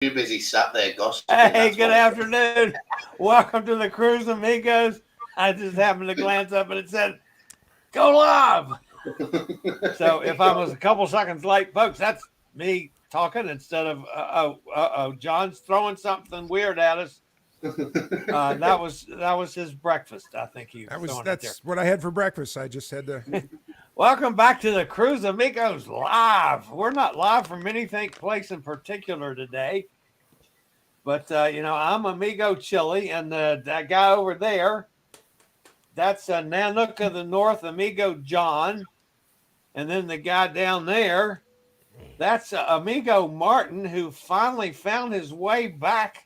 too busy sat there gossiping. Hey, good afternoon. Welcome to the Cruise Amigos. I just happened to glance up and it said, go live. So if I was a couple seconds late, folks, that's me talking instead of John's throwing something weird at us. That was his breakfast. I think That's what I had for breakfast. I just had to. Welcome back to the Cruise Amigos live. We're not live from anything place in particular today, but I'm Amigo Chillie, and that guy over there, that's Nanook of the North, Amigo John, and then the guy down there, that's Amigo Martin, who finally found his way back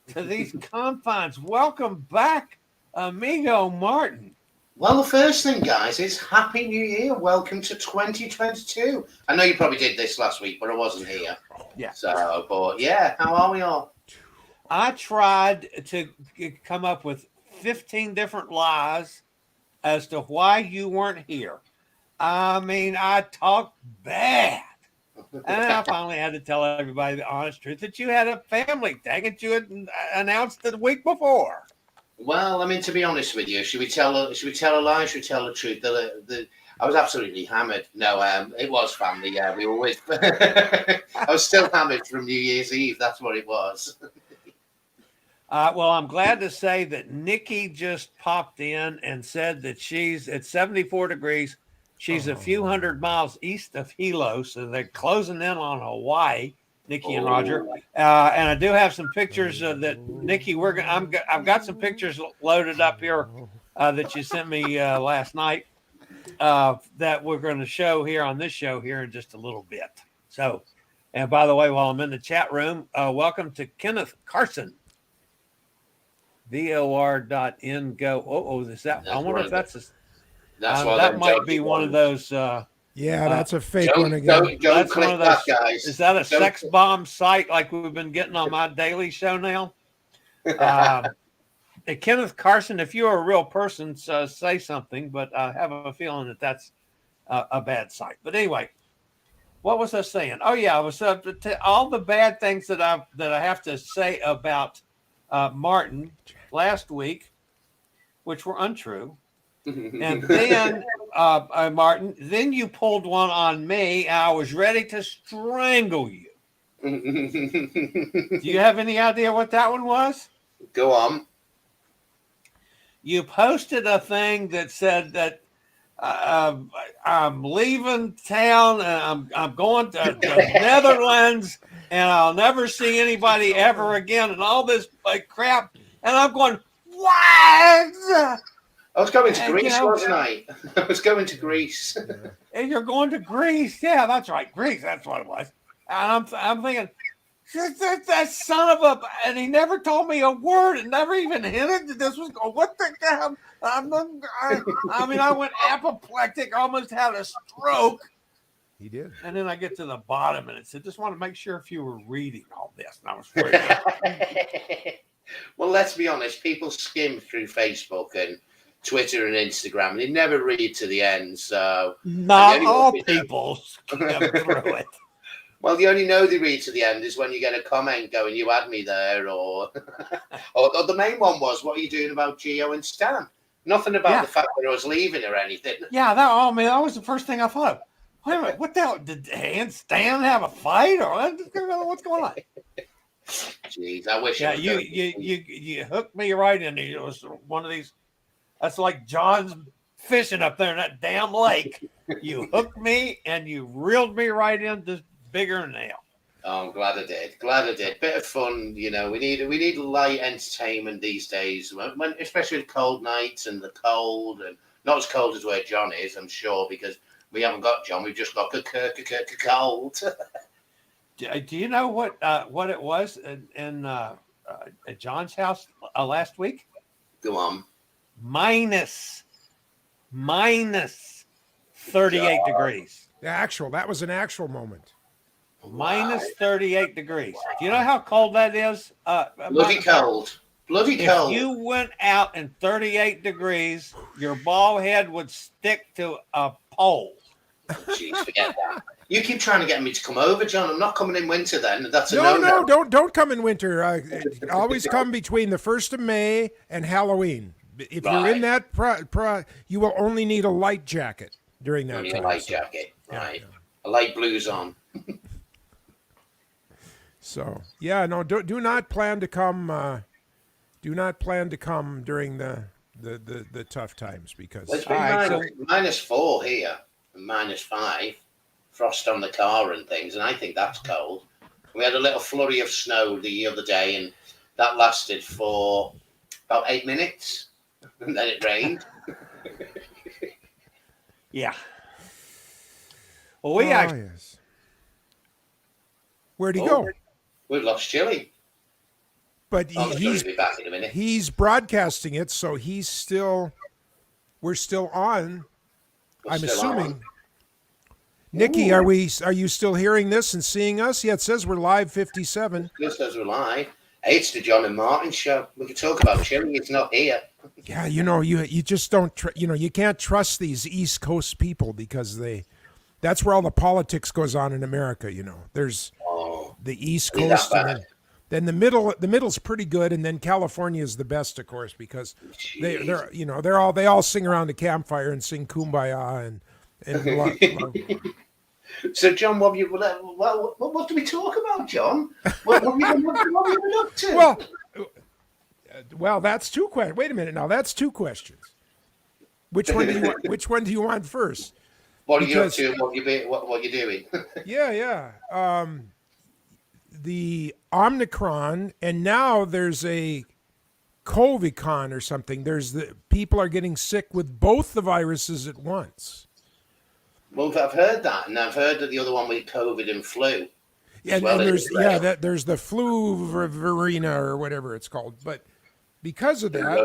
to these confines. Welcome back, Amigo Martin. Well, the first thing, guys, is Happy New Year. Welcome to 2022. I know you probably did this last week, but I wasn't here. Yeah. So, but yeah, how are we all? I tried to come up with 15 different lies as to why you weren't here. I mean, I talked bad. And I finally had to tell everybody the honest truth that you had a family. Dang it, you had announced the week before. Well, I mean, to be honest with you, should we tell a lie? Should we tell the truth? I was absolutely hammered. No, it was family. Yeah, we were with. I was still hammered from New Year's Eve. That's what it was. Well, I'm glad to say that Nikki just popped in and said that she's at 74 degrees. She's a few hundred miles east of Hilo, so they're closing in on Hawaii. Nikki and Roger, and I do have some pictures that Nikki. I've got some pictures loaded up here that you sent me last night that we're going to show here on this show here in just a little bit. So, and by the way, while I'm in the chat room, welcome to Kenneth Carson. VOR.NGO. Oh, is that? I wonder if that's that might be one of those. Yeah, that's a fake one again. Don't click that, guys. Is that a sex bomb site like we've been getting on my daily show now? Kenneth Carson, if you're a real person, say something, but I have a feeling that that's a bad site. But anyway, what was I saying? Oh, yeah, I was all the bad things that I have to say about Martin last week, which were untrue. And then, Martin, then you pulled one on me. And I was ready to strangle you. Do you have any idea what that one was? Go on. You posted a thing that said that I'm leaving town and I'm going to the Netherlands and I'll never see anybody ever again and all this crap. And I'm going, what? I was going to Greece, wasn't I? I was going to Greece. And you're going to Greece. Yeah, that's right. Greece, that's what it was. And I'm thinking, that son of a... And he never told me a word and never even hinted that this was... What the hell? I mean, I went apoplectic, almost had a stroke. He did. And then I get to the bottom and it said, just want to make sure if you were reading all this. And I was reading. Well, let's be honest. People skim through Facebook and Twitter and Instagram, and they never read to the end. So not all people skim through it. Well, the only know they read to the end is when you get a comment going, "You had me there," or the main one was, "What are you doing about Gio and Stan?" Nothing about the fact that I was leaving or anything. Yeah, that was the first thing I thought of. Wait a minute, what the hell? Did and Stan have a fight or what's going on? Jeez, I wish. Yeah, you hooked me right in. It was one of these. That's like John's fishing up there in that damn lake. You hooked me and you reeled me right into bigger than hell. Oh, I'm glad I did. Bit of fun, We need light entertainment these days, when especially with cold nights and the cold, and not as cold as where John is, I'm sure, because we haven't got John. We've just got cold. Do you know what it was in at John's house last week? Go on. Minus 38 degrees. That was an actual moment. Minus 38 degrees. Do you know how cold that is? Bloody cold. If you went out in 38 degrees, your ball head would stick to a pole. Jeez, forget that. You keep trying to get me to come over, John. I'm not coming in winter then. That's a No, don't come in winter. Always come between the 1st of May and Halloween. If you're in that, you will only need a light jacket during that time. A light jacket, right? A light blues on. So yeah, no, do not plan to come. Do not plan to come during the tough times because it's been -4 here, and -5, frost on the car and things, and I think that's cold. We had a little flurry of snow the other day, and that lasted for about 8 minutes, and then it rained. Yeah. Well, yes. Where'd he go? We've lost Chillie. But he's be back in a minute. He's broadcasting it, so we're still on. I'm assuming. On. Nikki, are you still hearing this and seeing us? Yeah, it says we're live 57. It says we're live. Hey, it's the John and Martin show. We can talk about Chillie. It's not here. Yeah, you just don't. You can't trust these East Coast people because that's where all the politics goes on in America. There's the East Coast, and then the middle's pretty good, and then California is the best, of course, because they all sing around a campfire and sing Kumbaya and So, John, what do we talk about, John? What have you been up to? Well, that's 2 questions. Wait a minute now. That's 2 questions. Which one do you want first? What are you up to? What you doing? Yeah. The Omicron, and now there's a Covicon or something. People are getting sick with both the viruses at once. Well, I've heard that, and I've heard that the other one with COVID and flu. Yeah, and there's the flu varina or whatever it's called. But because of that,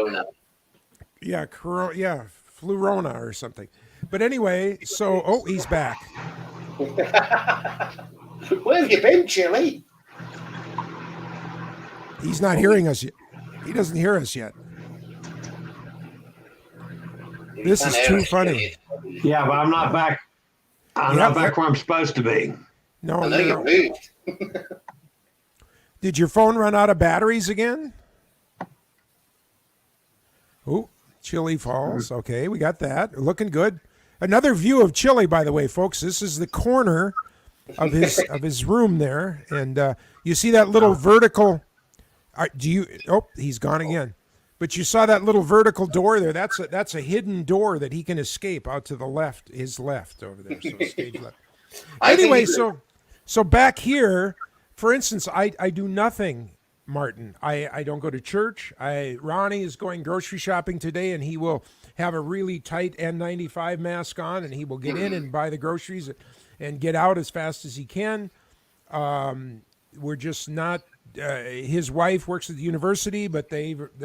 Corona. Flurona or something. But anyway, so he's back. Where have you been, Chillie? He's not hearing us yet. He doesn't hear us yet. This is too funny. Yeah, but I'm not back. I'm not back where I'm supposed to be. No, I know you moved. Did your phone run out of batteries again? Oh, Chillie Falls. Okay, we got that. Looking good. Another view of Chillie, by the way, folks. This is the corner of his room there, and you see that little vertical. He's gone again. But you saw that little vertical door there. That's a hidden door that he can escape out to the left, his left over there. So stage left. Anyway, so back here, for instance, I do nothing, Martin. I don't go to church. Ronnie is going grocery shopping today, and he will have a really tight N95 mask on, and he will get in and buy the groceries and get out as fast as he can. We're just not. His wife works at the university, but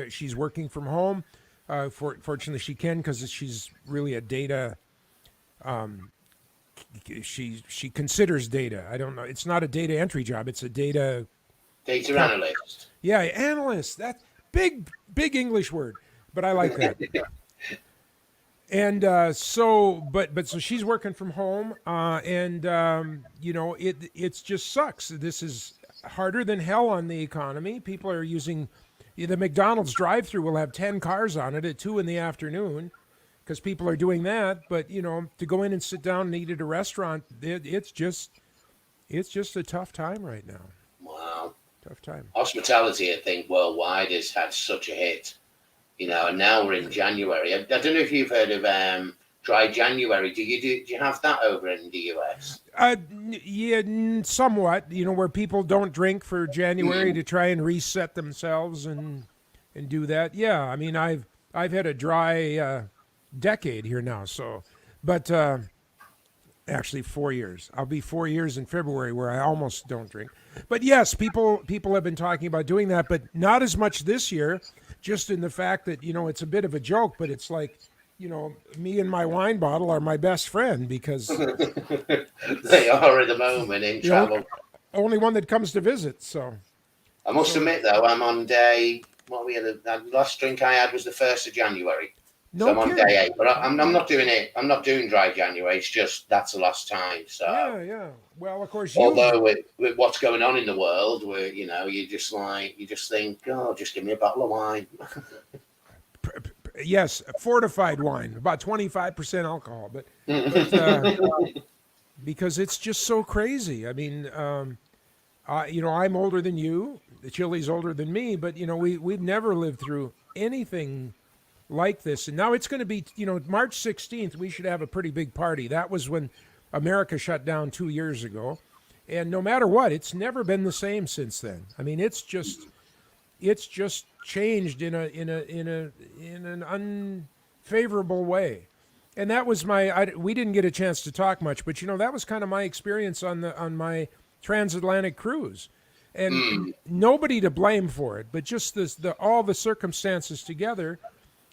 she's working from home. Fortunately, she can because she's really a data. She considers data. I don't know. It's not a data entry job. It's a data analyst. Yeah, analyst. That big English word, but I like that. And so she's working from home, and it just sucks. This is harder than hell on the economy. People are using the McDonald's drive-through will have 10 cars on it at 2 p.m. because people are doing that. But to go in and sit down and eat at a restaurant, it's just a tough time right now. Wow, tough time. Hospitality, I think, worldwide has had such a hit. And now we're in January. I don't know if you've heard of dry January. Do you have that over in the US? Yeah, somewhat. Where people don't drink for January to try and reset themselves and do that. Yeah, I mean, I've had a dry decade here now. So, but actually 4 years. I'll be 4 years in February where I almost don't drink. But yes, people have been talking about doing that, but not as much this year. Just in the fact that it's a bit of a joke, but it's like. Me and my wine bottle are my best friend because they are at the moment in travel. Only one that comes to visit. So I must admit, though, I'm on day. The last drink I had was the 1st of January. No So I'm on kidding. day 8, but I'm not doing it. I'm not doing dry January. It's just that's the last time. So Yeah. Well, of course, you. although with what's going on in the world, where you just think, oh, just give me a bottle of wine. Yes, fortified wine, about 25% alcohol, but because it's just so crazy. I mean, I'm older than you. The Chillie's older than me, but we've never lived through anything like this. And now it's going to be, March 16th. We should have a pretty big party. That was when America shut down 2 years ago, and no matter what, it's never been the same since then. I mean, it's just changed in an unfavorable way. And that was we didn't get a chance to talk much, but that was kind of my experience on my transatlantic cruise, and nobody to blame for it, but just all the circumstances together.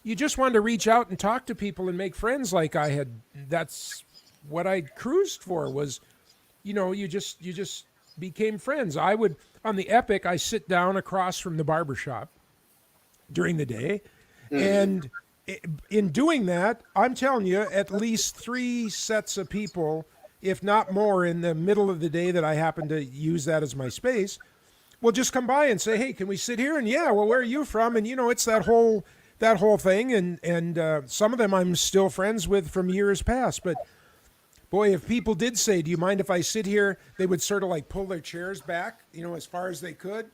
You just wanted to reach out and talk to people and make friends like I had. That's what I cruised for, was, you just became friends. I would, on the Epic, I sit down across from the barbershop during the day. And in doing that, I'm telling you, at least 3 sets of people, if not more, in the middle of the day that I happen to use that as my space, will just come by and say, hey, can we sit here? And yeah, well, where are you from? And, it's that whole thing. And some of them I'm still friends with from years past. But boy, if people did say, do you mind if I sit here? They would sort of like pull their chairs back, as far as they could,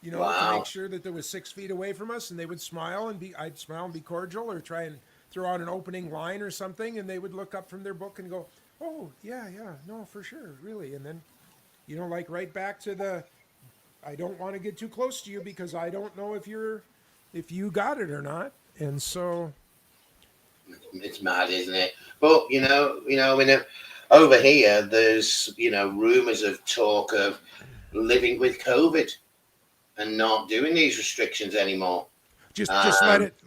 to make sure that there was 6 feet away from us. And they would smile I'd smile and be cordial, or try and throw out an opening line or something. And they would look up from their book and go, oh, yeah, no, for sure, really. And then, like right back to I don't want to get too close to you because I don't know if you got it or not. And so It's mad, isn't it? But over here, there's rumors of talk of living with COVID and not doing these restrictions anymore. Just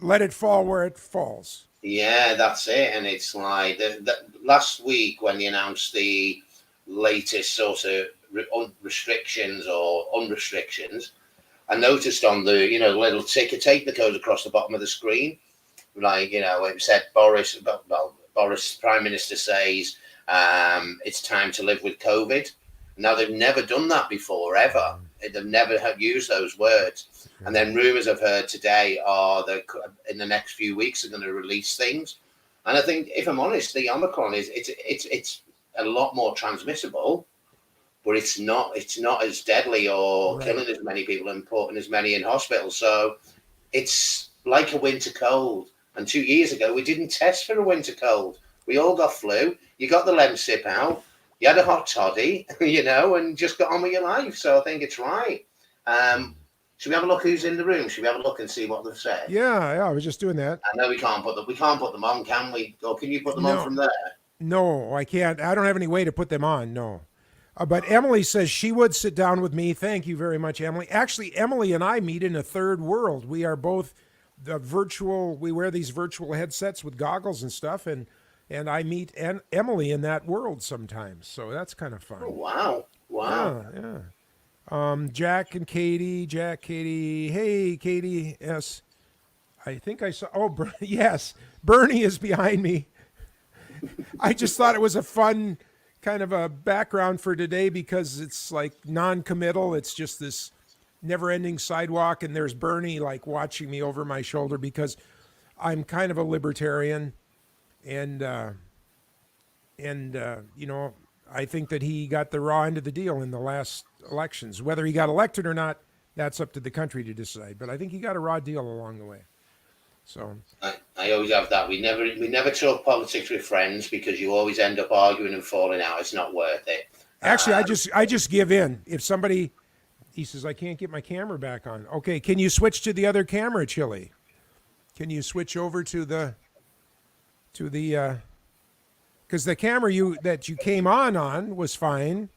let it fall where it falls. Yeah, that's it. And it's like last week when they announced the latest sort of restrictions or unrestrictions, I noticed on the little ticker tape that goes across the bottom of the screen, like it said Boris Prime Minister says it's time to live with COVID. Now, they've never done that before, ever. They've never used those words. And then rumors I've heard today are that in the next few weeks they're going to release things. And I think, if I'm honest, the Omicron it's a lot more transmissible, but it's not as deadly or killing as many people and putting as many in hospital. So it's like a winter cold. And 2 years ago, we didn't test for a winter cold. We all got flu. You got the Lemsip out. You had a hot toddy, and just got on with your life. So I think it's right. Should we have a look who's in the room? Should we have a look and see what they've said? Yeah, I was just doing that. I know we can't put them on, can we? Or can you put them on from there? No, I can't. I don't have any way to put them on, no. But Emily says she would sit down with me. Thank you very much, Emily. Actually, Emily and I meet in a third world. We are both we wear these virtual headsets with goggles and stuff, and I meet Emily in that world sometimes. So that's kind of fun. Oh, wow. Yeah. Jack, Katie. Hey, Katie. Yes. I think I saw. Oh, yes. Bernie is behind me. I just thought it was a fun kind of a background for today because it's like non-committal. It's just this never-ending sidewalk, and there's Bernie like watching me over my shoulder because I'm kind of a libertarian, and I think that he got the raw end of the deal in the last elections. Whether he got elected or not, that's up to the country to decide. But I think he got a raw deal along the way. So I always have that. We never talk politics with friends because you always end up arguing and falling out. It's not worth it. Actually, I just give in. If somebody, he says, I can't get my camera back on. Okay, can you switch to the other camera, Chillie? Can you switch over to the because the camera that you came on was fine.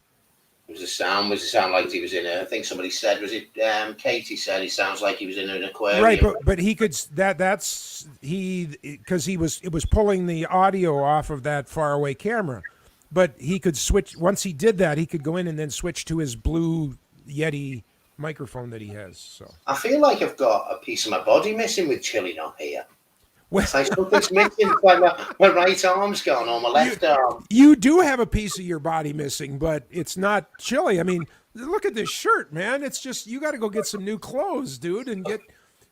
Was the sound like he was in a? I think somebody said, was it Katie said he sounds like he was in an aquarium. Right, but he could because it was pulling the audio off of that faraway camera, but he could switch once he did that. He could go in and then switch to his blue Yeti microphone that he has. So I feel like I've got a piece of my body missing with Chillie not here. It's like something's missing. Like my right arm's gone or my left arm. You do have a piece of your body missing, but it's not Chillie. I mean, look at this shirt, man. It's just you got to go get some new clothes, dude, and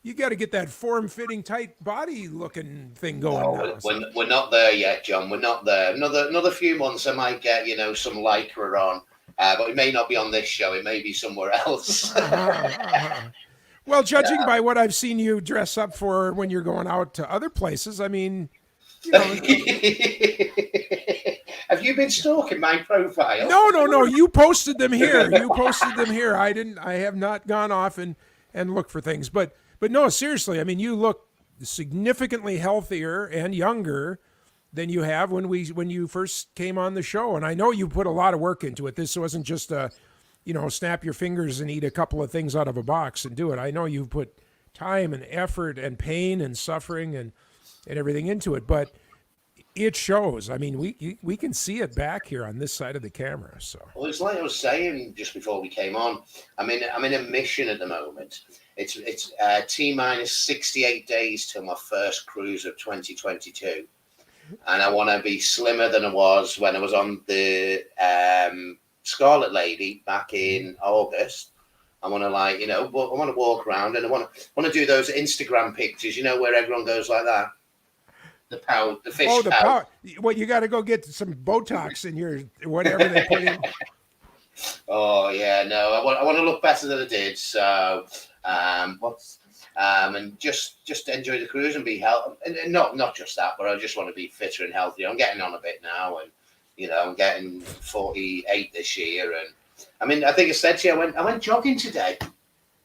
you got to get that form-fitting, tight body-looking thing going. No, we're not there yet, John. We're not there. Another few months, I might get some lycra on, but it may not be on this show. It may be somewhere else. Well, judging by what I've seen you dress up for when you're going out to other places, I mean, Have you been stalking my profile? No. You posted them here. I have not gone off and looked for things, but no, seriously. I mean, you look significantly healthier and younger than you have when you first came on the show. And I know you put a lot of work into it. This wasn't just snap your fingers and eat a couple of things out of a box and do it. I know you've put time and effort and pain and suffering and everything into it, but it shows. I mean, we can see it back here on this side of the camera. So, well, it's like I was saying just before we came on. I'm in a mission at the moment. It's T-minus 68 days till my first cruise of 2022, and I want to be slimmer than I was when I was on the Scarlet Lady back in August. I want to I want to walk around and I want to do those Instagram pictures, where everyone goes like that. The fish pout. Well, you got to go get some Botox in your whatever they put in. Oh yeah, no, I want to look better than I did. So, and just enjoy the cruise and be healthy. And not just that, but I just want to be fitter and healthier. I'm getting on a bit now, and I'm getting 48 this year, and I mean, I think I said to you, I went jogging today.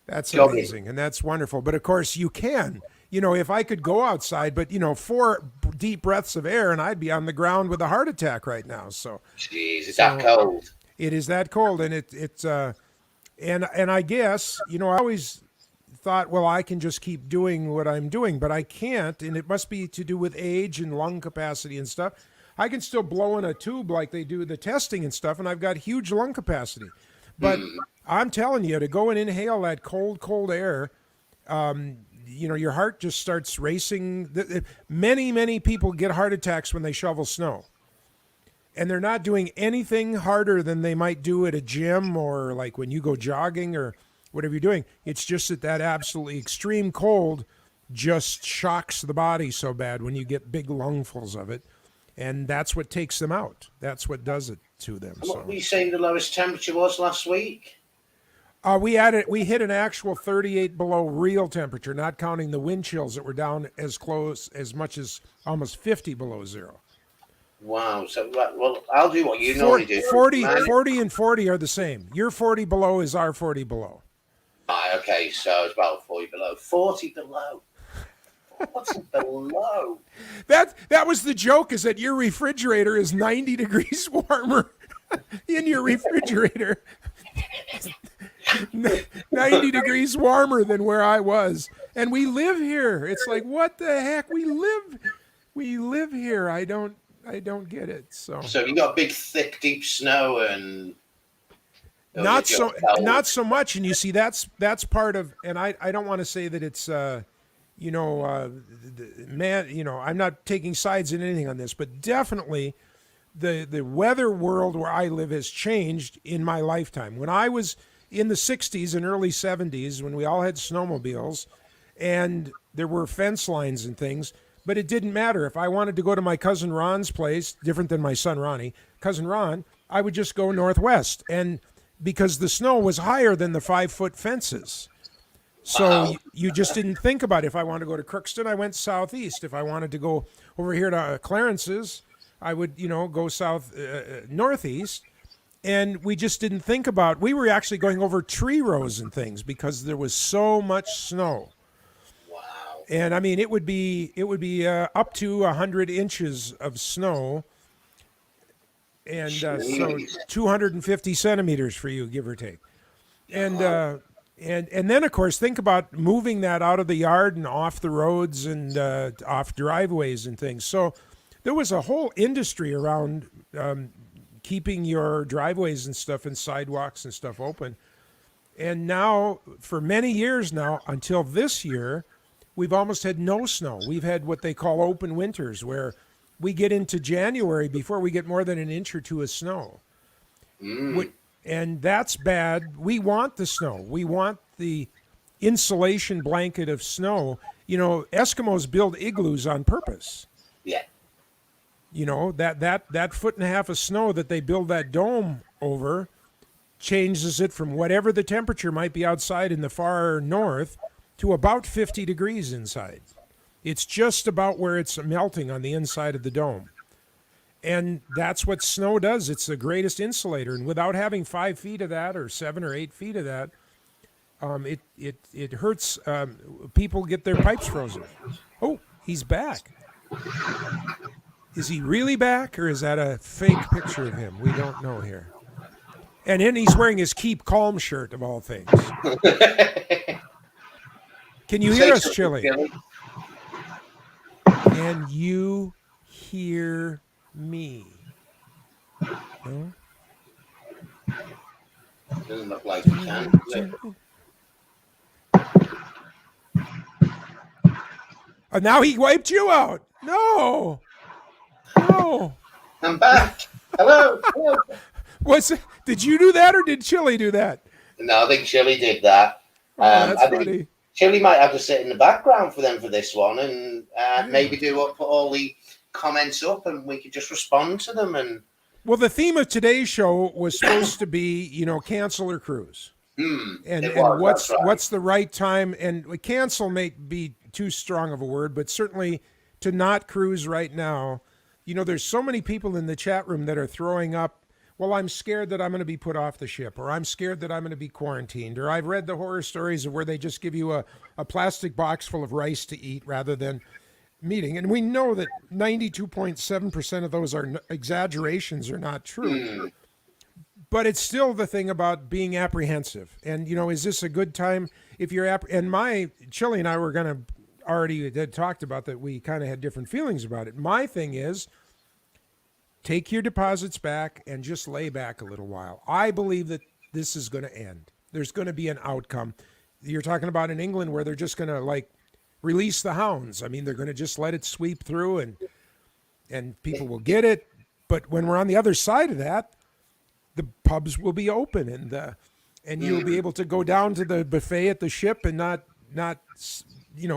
That's amazing, and that's wonderful. But of course, you can. If I could go outside, but 4 deep breaths of air, and I'd be on the ground with a heart attack right now. So, jeez, it's that cold. It is that cold, and it's and I guess I always thought, well, I can just keep doing what I'm doing, but I can't, and it must be to do with age and lung capacity and stuff. I can still blow in a tube like they do the testing and stuff, and I've got huge lung capacity. But I'm telling you, to go and inhale that cold air, your heart just starts racing. Many people get heart attacks when they shovel snow. And they're not doing anything harder than they might do at a gym or like when you go jogging or whatever you're doing. It's just that absolutely extreme cold just shocks the body so bad when you get big lungfuls of it. And that's what takes them out. That's what does it to them. What were you saying the lowest temperature was last week? We hit an actual 38 below real temperature, not counting the wind chills that were down as much as almost 50 below zero. Wow. So, well, I'll do what you normally do. 40 and 40 are the same. Your 40 below is our 40 below. Okay, so it's about 40 below. 40 below. What's below? That was the joke, is that your refrigerator is 90 degrees warmer in your refrigerator. 90 degrees warmer than where I was. And we live here. It's like, what the heck? We live here. I don't get it. So you got big, thick, deep snow and not so much. And you see, that's part of, and I don't want to say that it's I'm not taking sides in anything on this, but definitely the weather world where I live has changed in my lifetime. When I was in the 60s and early 70s, when we all had snowmobiles and there were fence lines and things, but it didn't matter. If I wanted to go to my cousin Ron's place, different than my son Ronnie, cousin Ron, I would just go northwest. And because the snow was higher than the 5-foot fences. So you just didn't think about it. If I wanted to go to Crookston, I went southeast. If I wanted to go over here to Clarence's, I would, go northeast. And we just didn't think about, we were actually going over tree rows and things because there was so much snow. Wow. And I mean, it would be up to 100 inches of snow. And so 250 centimeters for you, give or take. And then, of course, think about moving that out of the yard and off the roads and off driveways and things. So there was a whole industry around keeping your driveways and stuff and sidewalks and stuff open. And now, for many years now, until this year, we've almost had no snow. We've had what they call open winters, where we get into January before we get more than an inch or two of snow. And that's bad. We want the snow. We want the insulation blanket of snow. You know, Eskimos build igloos on purpose. Yeah. You know, that foot and a half of snow that they build that dome over changes it from whatever the temperature might be outside in the far north to about 50 degrees inside. It's just about where it's melting on the inside of the dome. And that's what snow does. It's the greatest insulator. And without having 5 feet of that or 7 or 8 feet of that, it hurts. People get their pipes frozen. Oh, he's back. Is he really back, or is that a fake picture of him? We don't know here. And then he's wearing his Keep Calm shirt, of all things. Can you hear us, Chillie? Can you hear me? No? Doesn't look like you can. Oh, now he wiped you out. No. No. I'm back. Hello. Hello. Did you do that, or did Chillie do that? No, I think Chillie did that. That's I funny. think Chillie might have to sit in the background for them for this one, and maybe put all the comments up, and we could just respond to them. And well, the theme of today's show was supposed to be, cancel or cruise. And what's the right time? And cancel may be too strong of a word, but certainly to not cruise right now. There's so many people in the chat room that are throwing up, well, I'm scared that I'm going to be put off the ship, or I'm scared that I'm going to be quarantined, or I've read the horror stories of where they just give you a plastic box full of rice to eat rather than meeting. And we know that 92.7% of those are exaggerations, are not true. But it's still the thing about being apprehensive. And, is this a good time if you're and Chillie and I were going to already had talked about that. We kind of had different feelings about it. My thing is, take your deposits back and just lay back a little while. I believe that this is going to end. There's going to be an outcome. You're talking about in England where they're just going to release the hounds. I mean, they're going to just let it sweep through and people will get it. But when we're on the other side of that, the pubs will be open and you'll be able to go down to the buffet at the ship and not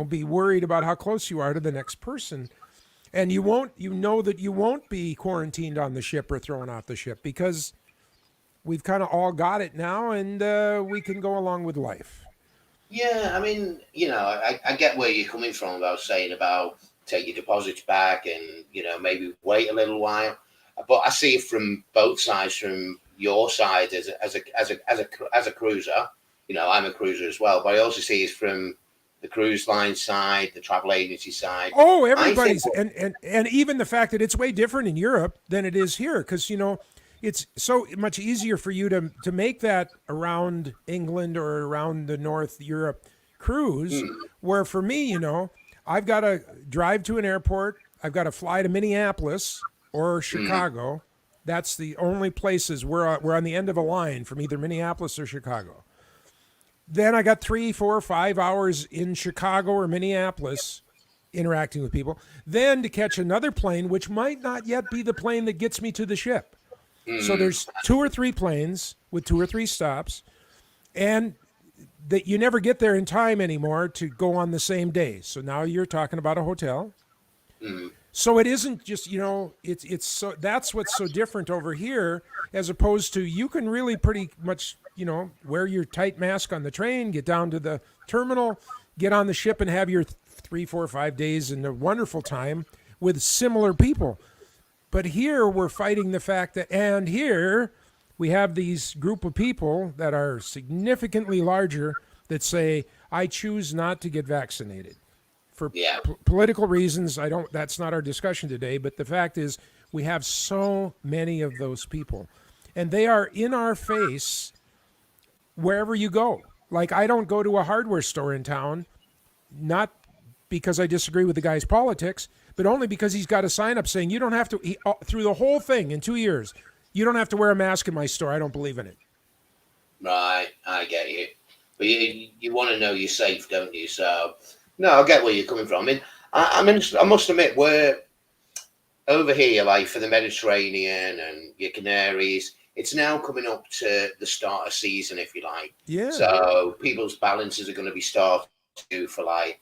be worried about how close you are to the next person. And you won't be quarantined on the ship or thrown off the ship because we've kind of all got it now, and we can go along with life. Yeah, I mean, I get where you're coming from about saying about take your deposits back and, maybe wait a little while. But I see it from both sides, from your side as a cruiser. I'm a cruiser as well, but I also see it from the cruise line side, the travel agency side. Oh, everybody's and even the fact that it's way different in Europe than it is here, because it's so much easier for you to make that around England or around the North Europe cruise, where for me, I've got to drive to an airport, I've got to fly to Minneapolis or Chicago. That's the only places we're on the end of a line from either Minneapolis or Chicago. Then I got 3, 4, 5 hours in Chicago or Minneapolis interacting with people. Then to catch another plane, which might not yet be the plane that gets me to the ship. So there's 2 or 3 planes with 2 or 3 stops, and that you never get there in time anymore to go on the same day. So now you're talking about a hotel. So it isn't just, it's so that's what's so different over here, as opposed to you can really pretty much, wear your tight mask on the train, get down to the terminal, get on the ship and have your 3, 4, 5 days in a wonderful time with similar people. But here we're fighting the fact that, and here we have these group of people that are significantly larger that say, I choose not to get vaccinated. For political reasons, that's not our discussion today, but the fact is we have so many of those people. And they are in our face wherever you go. Like, I don't go to a hardware store in town, not because I disagree with the guy's politics, but only because he's got a sign up saying you don't have to, through the whole thing in 2 years, you don't have to wear a mask in my store. I don't believe in it. Right, I get you. But you want to know you're safe, don't you? So No, I get where you're coming from. I mean, I must admit, we're over here, like for the Mediterranean and your Canaries. It's now coming up to the start of season, if you like. Yeah. So people's balances are going to be starting for like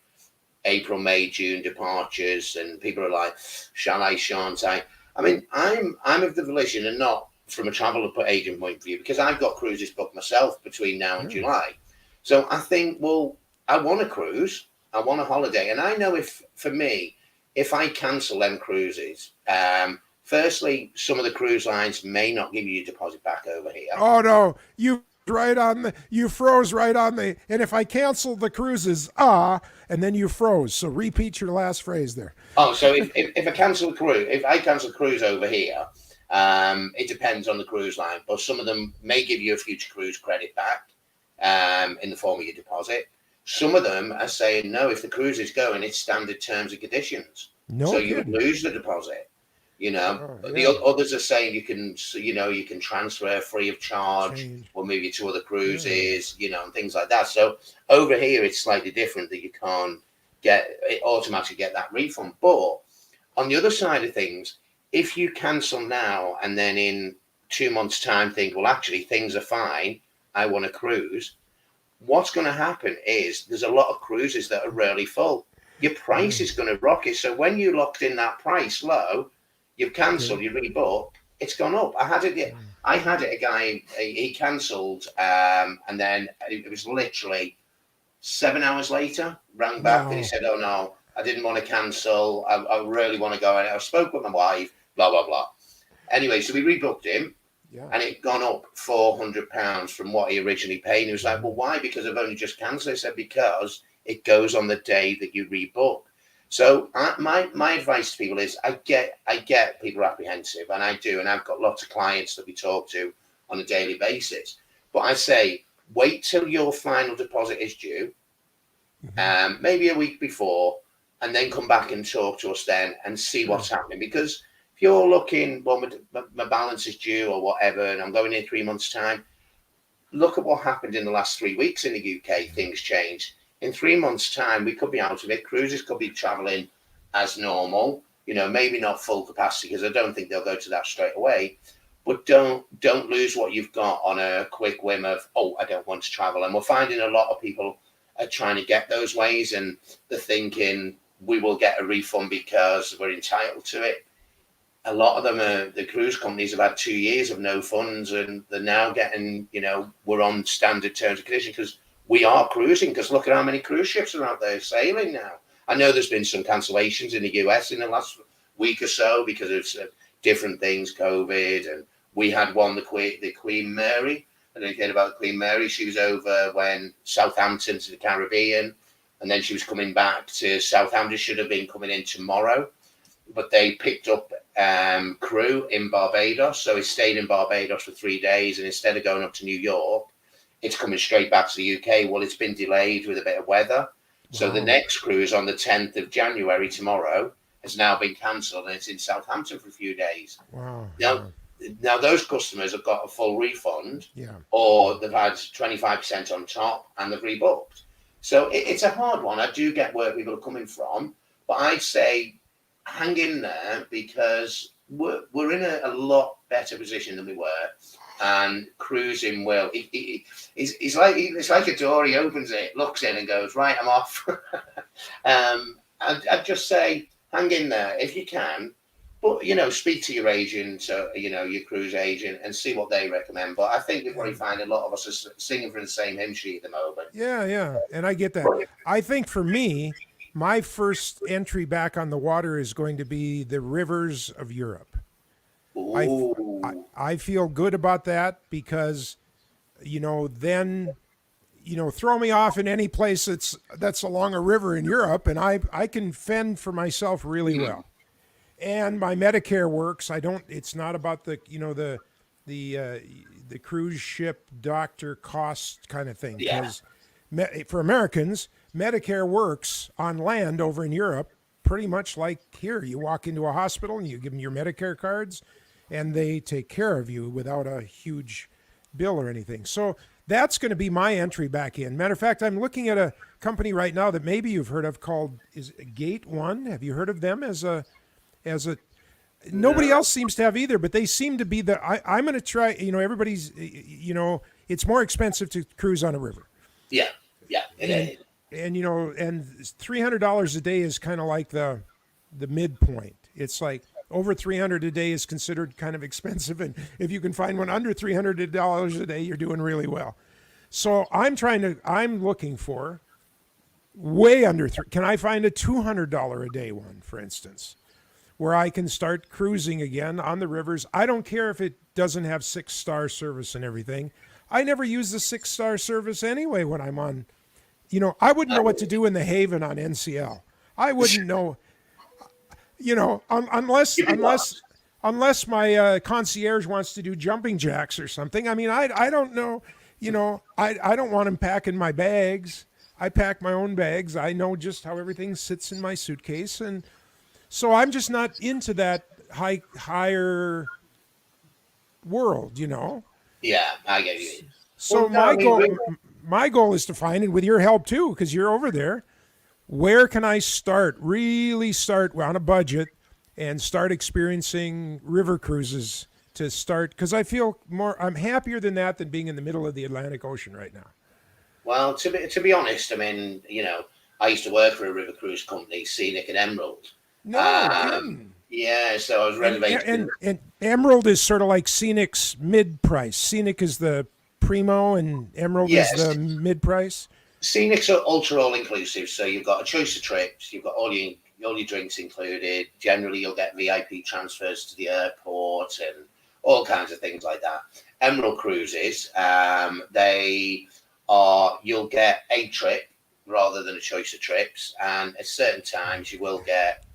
April, May, June departures, and people are like, "Shall I? Shan't I?" I mean, I'm of the volition, and not from a travel agent point of view, because I've got cruises booked myself between now and July. So I think, well, I want a cruise, I want a holiday, and I know if for me, if I cancel them cruises, firstly, some of the cruise lines may not give you your deposit back over here. Oh no, you froze right on the, and if I cancel the cruises, and then you froze. So repeat your last phrase there. Oh, so if I cancel the cruise, if I cancel the cruise over here, it depends on the cruise line, but some of them may give you a future cruise credit back in the form of your deposit. Some of them are saying no, if the cruise is going, it's standard terms and conditions. No, so you would lose the deposit. You know, the others are saying you can transfer free of charge, or maybe to other cruises, and things like that. So over here, it's slightly different, that you can't automatically get that refund. But on the other side of things, if you cancel now and then in 2 months' time think, well, actually things are fine, I want a cruise, what's going to happen is there's a lot of cruises that are really full. Your price is going to rocket. So when you locked in that price low, you've cancelled, you rebook, it's gone up. I had it. A guy, he cancelled, and then it was literally 7 hours later, rang back and he said, "Oh no, I didn't want to cancel. I really want to go." And I spoke with my wife, blah blah blah. Anyway, so we rebooked him, and it gone up £400 from what he originally paid. And he was like, "Well, why? Because I've only just cancelled." I said, "Because it goes on the day that you rebook." So my advice to people is, I get people apprehensive, and I do, and I've got lots of clients that we talk to on a daily basis. But I say, wait till your final deposit is due, maybe a week before, and then come back and talk to us then and see what's happening. Because if you're looking, well, my balance is due or whatever, and I'm going in 3 months' time, look at what happened in the last 3 weeks in the UK. Things changed. In 3 months' time, we could be out of it. Cruises could be traveling as normal, maybe not full capacity, because I don't think they'll go to that straight away. But don't lose what you've got on a quick whim of, oh, I don't want to travel. And we're finding a lot of people are trying to get those ways, and they're thinking we will get a refund because we're entitled to it. A lot of them the cruise companies have had 2 years of no funds, and they're now getting, we're on standard terms and conditions because we are cruising, because look at how many cruise ships are out there sailing now. I know there's been some cancellations in the US in the last week or so because of different things, COVID, and we had one, the Queen Mary. I don't know if you heard about the Queen Mary. She was over when Southampton to the Caribbean, and then she was coming back to Southampton. Should have been coming in tomorrow, but they picked up crew in Barbados, so it stayed in Barbados for 3 days, and instead of going up to New York, it's coming straight back to the UK. Well, it's been delayed with a bit of weather. So the next cruise on the 10th of January, tomorrow, has now been cancelled, and it's in Southampton for a few days. Wow. Now those customers have got a full refund, or they've had 25% on top, and they've rebooked. So it's a hard one. I do get where people are coming from, but I'd say hang in there, because we're in a lot better position than we were. And cruising will. It's like a door. He opens it, looks in, and goes, right, I'm off. I'd just say, hang in there if you can. But speak to your agent, your cruise agent, and see what they recommend. But I think we've already find a lot of us are singing from the same hymn sheet at the moment. Yeah, and I get that. I think for me, my first entry back on the water is going to be the rivers of Europe. I feel good about that, because then throw me off in any place that's along a river in Europe, and I can fend for myself really well. And my Medicare works. It's not about the cruise ship doctor cost kind of thing, because for Americans, Medicare works on land over in Europe pretty much like here. You walk into a hospital and you give them your Medicare cards, and they take care of you without a huge bill or anything. So that's going to be my entry back in. Matter of fact, I'm looking at a company right now that maybe you've heard of called Gate One. Have you heard of them as a nobody else seems to have either, but they seem to be I'm going to try, everybody's, it's more expensive to cruise on a river. Yeah. And and $300 a day is kind of like the midpoint. It's like over $300 a day is considered kind of expensive, and if you can find one under $300 a day, you're doing really well. So I'm looking for way under can I find a $200 a day one, for instance, where I can start cruising again on the rivers? I don't care if it doesn't have 6-star service and everything. I never use the 6-star service anyway when I'm on. I wouldn't know what to do in the Haven on NCL. I wouldn't know. Unless my concierge wants to do jumping jacks or something. I mean, I don't know. I don't want him packing my bags. I pack my own bags. I know just how everything sits in my suitcase, and so I'm just not into that higher world. Yeah, I get you. So my goal is to find, and with your help too, because you're over there, where can I really start on a budget and start experiencing river cruises to start? Because I feel I'm happier than that than being in the middle of the Atlantic Ocean right now. Well, to be honest, I mean, I used to work for a river cruise company, Scenic and Emerald. Yeah, so I was renovating. And Emerald is sort of like Scenic's mid-price. Scenic is the primo, and Emerald is the mid-price. Scenic's are ultra all-inclusive, so you've got a choice of trips, you've got all your drinks included. Generally, you'll get VIP transfers to the airport and all kinds of things like that. Emerald Cruises, you'll get a trip rather than a choice of trips, and at certain times you will get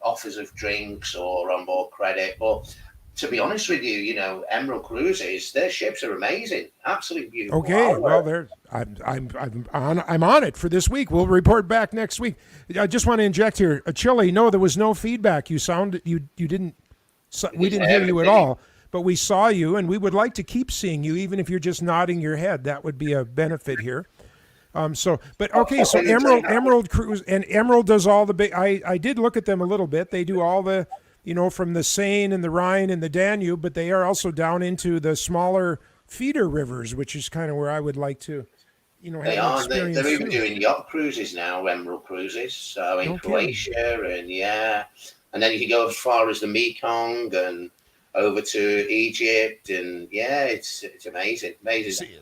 offers of drinks or onboard credit. But to be honest with you, Emerald Cruises, their ships are amazing, absolutely beautiful. Okay, well, I'm on it for this week. We'll report back next week. I just want to inject here, Chillie. No, there was no feedback. You didn't. We didn't hear you at all, but we saw you, and we would like to keep seeing you, even if you're just nodding your head. That would be a benefit here. So Emerald Cruise, and Emerald does all the big. I did look at them a little bit. They do all the, from the Seine and the Rhine and the Danube, but they are also down into the smaller feeder rivers, which is kind of where I would like to, have they are. experience. They're even doing yacht cruises now, Emerald Cruises. So in Croatia, and then you can go as far as the Mekong and over to Egypt, and it's amazing.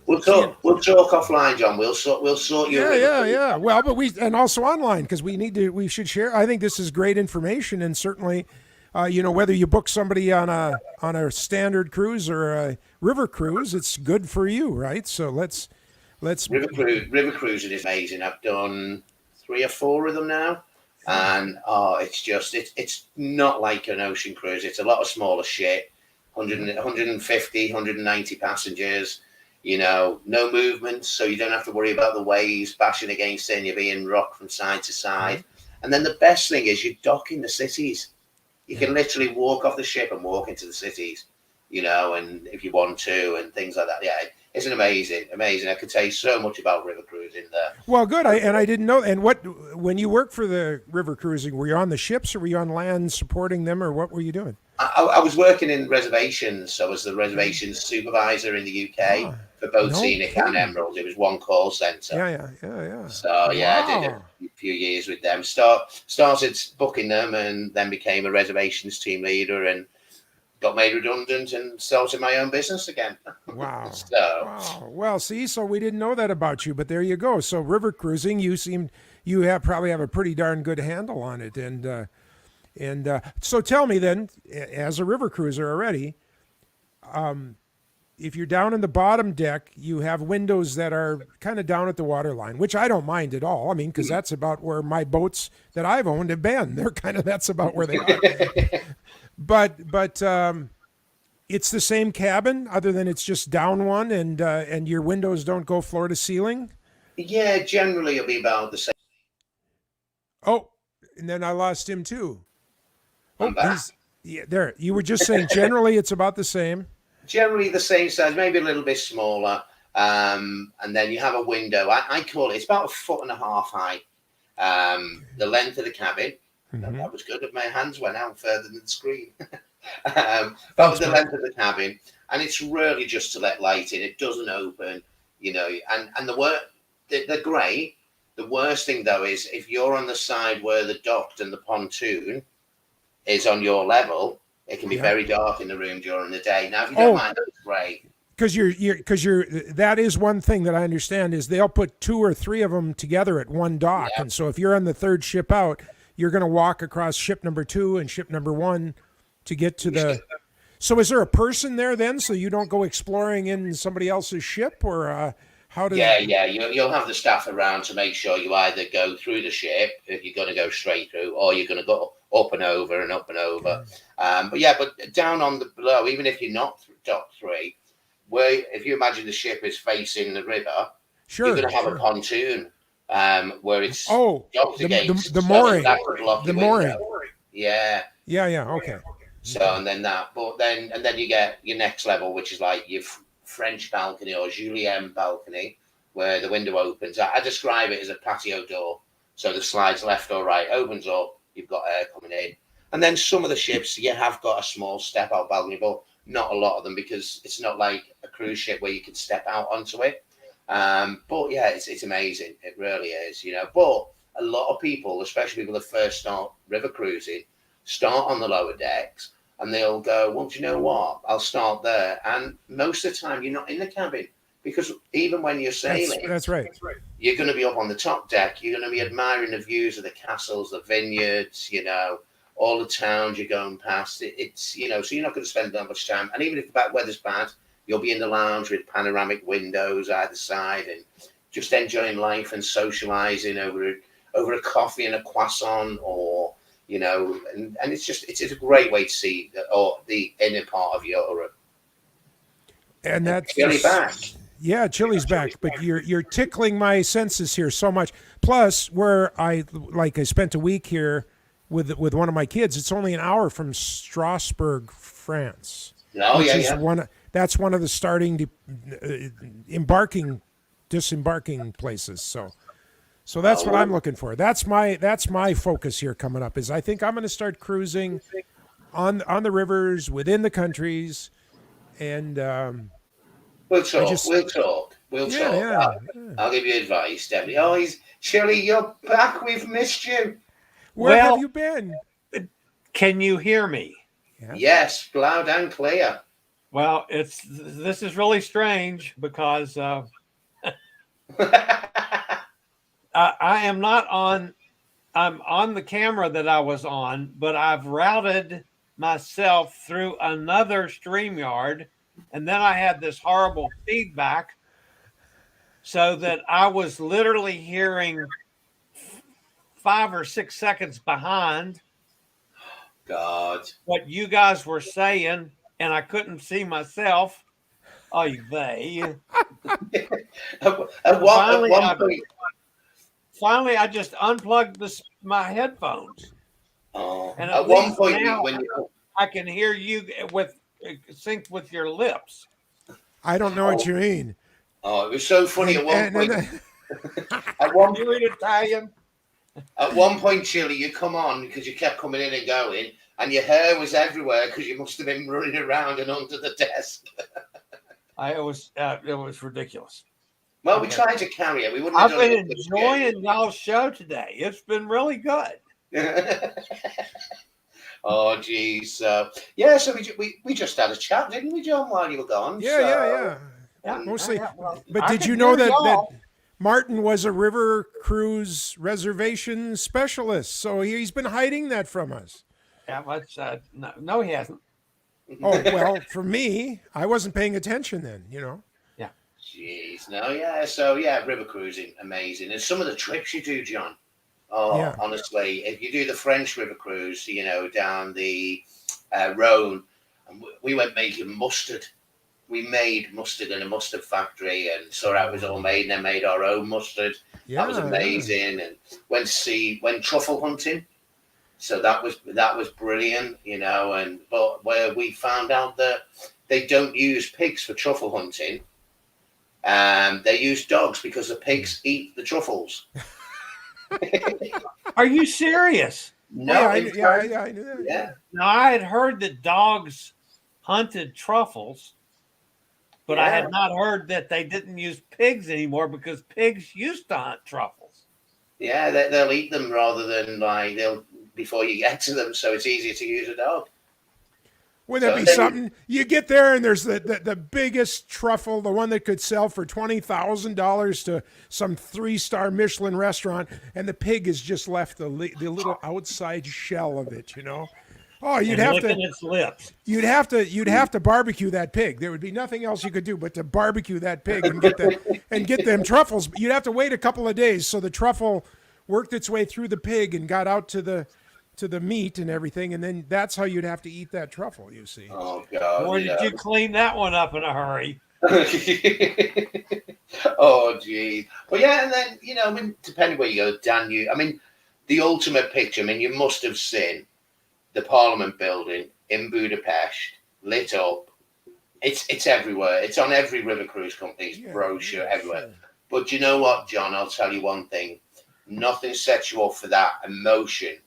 We'll talk offline, John. We'll sort you. Yeah. Well, but and also online, because we should share. I think this is great information, and certainly, whether you book somebody on a standard cruise or a river cruise, it's good for you, right? So let's river cruising is amazing. I've done 3 or 4 of them now. And it's not like an ocean cruise. It's a lot of smaller shit, 150, 190 passengers, no movement, so you don't have to worry about the waves bashing against it and you're being rocked from side to side. And then the best thing is you dock in the cities. You can literally walk off the ship and walk into the cities, and if you want to, and things like that. Yeah, it's an amazing. I could tell you so much about river cruising there. Well, good. I didn't know. And when you worked for the river cruising, were you on the ships or were you on land supporting them, or what were you doing? I was working in reservations. So I was the reservations supervisor in the UK for both Scenic and Emerald. It was one call centre. Yeah. So I did a few years with them. Started booking them and then became a reservations team leader and got made redundant and started my own business again. Wow. Wow. Well, see, so we didn't know that about you, but there you go. So river cruising, you probably have a pretty darn good handle on it. And so tell me then, as a river cruiser already, if you're down in the bottom deck, you have windows that are kind of down at the waterline, which I don't mind at all. I mean, because that's about where my boats that I've owned have been. That's about where they are. But it's the same cabin, other than it's just down one, and your windows don't go floor to ceiling. Yeah, generally it'll be about the same. Oh, and then I lost him too. I'm back. There. You were just saying generally it's about the same. generally the same size, maybe a little bit smaller. And then you have a window. I call it. It's about 1.5 feet high. The length of the cabin. That was good. My hands went out further than the screen. That was the length of the cabin, and it's really just to let light in. It doesn't open, you know. And they're great. The worst thing though is if you're on the side where the dock and the pontoon is on your level, it can be very dark in the room during the day. Now, if you don't mind, that's great. Because that is one thing that I understand is they'll put 2 or 3 of them together at one dock, and so if you're on the third ship out, you're going to walk across ship number 2 and ship number 1 to get to the. So is there a person there then, so you don't go exploring in somebody else's ship, or how does? Yeah. You'll have the staff around to make sure you either go through the ship if you're going to go straight through, or you're going to go up and over and up and over. But down on the below, even if you're not dock 3. Where if you imagine the ship is facing the river, you're going to have a pontoon where it's the mooring, the mooring. Yeah. Okay. So and then you get your next level, which is like your French balcony or Julienne balcony, where the window opens. I describe it as a patio door. So the slides left or right, opens up. You've got air coming in, and then some of the ships you have got a small step out balcony, but not a lot of them because it's not like a cruise ship where you can step out onto it. But yeah, it's amazing. It really is, you know. But a lot of people, especially people that first start river cruising, start on the lower decks and they'll go, well, do you know what? I'll start there. And most of the time you're not in the cabin because even when you're sailing, that's right. You're going to be up on the top deck. You're going to be admiring the views of the castles, the vineyards, you know, all the towns you're going past. It's, you know, so you're not going to spend that much time. And even if the bad weather's bad, you'll be in the lounge with panoramic windows either side and just enjoying life and socializing over a coffee and a croissant, or, you know, and it's a great way to see the inner part of Europe. And that's Chillie back. Yeah, Chillie's back, but you're tickling my senses here so much. Plus, where I spent a week here with one of my kids. It's only an hour from Strasbourg, France. That's one of the starting disembarking places. So that's what I'm looking for. That's my focus here coming up. Is I think I'm going to start cruising on the rivers within the countries, and we'll talk. Yeah. I'll give you advice, Debbie. Oh, Chillie, you're back. We've missed you. Where have you been? Can you hear me? Yeah. Yes, loud and clear. Well, this is really strange because I am not on. I'm on the camera that I was on, but I've routed myself through another StreamYard, and then I had this horrible feedback, so that I was literally hearing 5 or 6 seconds behind God, what you guys were saying, and I couldn't see myself. Finally, I just unplugged my headphones. And at one point, now, I can hear you sync with your lips. I don't know what you mean. Oh, it was so funny at one point. You read Italian? At one point, Chillie, you come on because you kept coming in and going, and your hair was everywhere because you must have been running around and under the desk. It was ridiculous. Well, we tried to carry it. We wouldn't. I've been enjoying y'all's show today. It's been really good. Oh, geez. So we just had a chat, didn't we, John, while you were gone? Yeah. Mostly. But did you know that Martin was a river cruise reservation specialist? So he's been hiding that from us. Yeah, no, he hasn't. Oh, well, for me, I wasn't paying attention then, you know. Yeah. Jeez. No, yeah. So, yeah, river cruising, amazing. And some of the trips you do, John. Oh, yeah. Honestly, if you do the French river cruise, you know, down the Rhone, and we went making mustard. We made mustard in a mustard factory and saw how it was all made, and then made our own mustard. Yeah, that was amazing. Yeah. And went truffle hunting. So that was brilliant, you know, but where we found out that they don't use pigs for truffle hunting. They use dogs because the pigs eat the truffles. Are you serious? No, I knew that. yeah. Now, I had heard that dogs hunted truffles, but I Yeah. had not heard that they didn't use pigs anymore because pigs used to hunt truffles. Yeah, they'll eat them rather than like they'll before you get to them, so it's easier to use a dog. Wouldn't that So be then- something? You get there and there's the biggest truffle, the one that could sell for $20,000 to some 3-star Michelin restaurant, and the pig has just left the little outside shell of it. You know, oh, you'd And have licking to its lips. you'd have to barbecue that pig. There would be nothing else you could do but to barbecue that pig and get them truffles. You'd have to wait a couple of days so the truffle worked its way through the pig and got out to the meat and everything, and then that's how you'd have to eat that truffle, you see. Oh God! Or did you clean that one up in a hurry? Oh geez. Well, yeah, and then I mean, depending where you go, Dan, I mean, the ultimate picture. I mean, you must have seen the Parliament building in Budapest lit up. It's everywhere. It's on every river cruise company's brochure everywhere. Sure. But you know what, John? I'll tell you one thing. Nothing sets you up for that emotion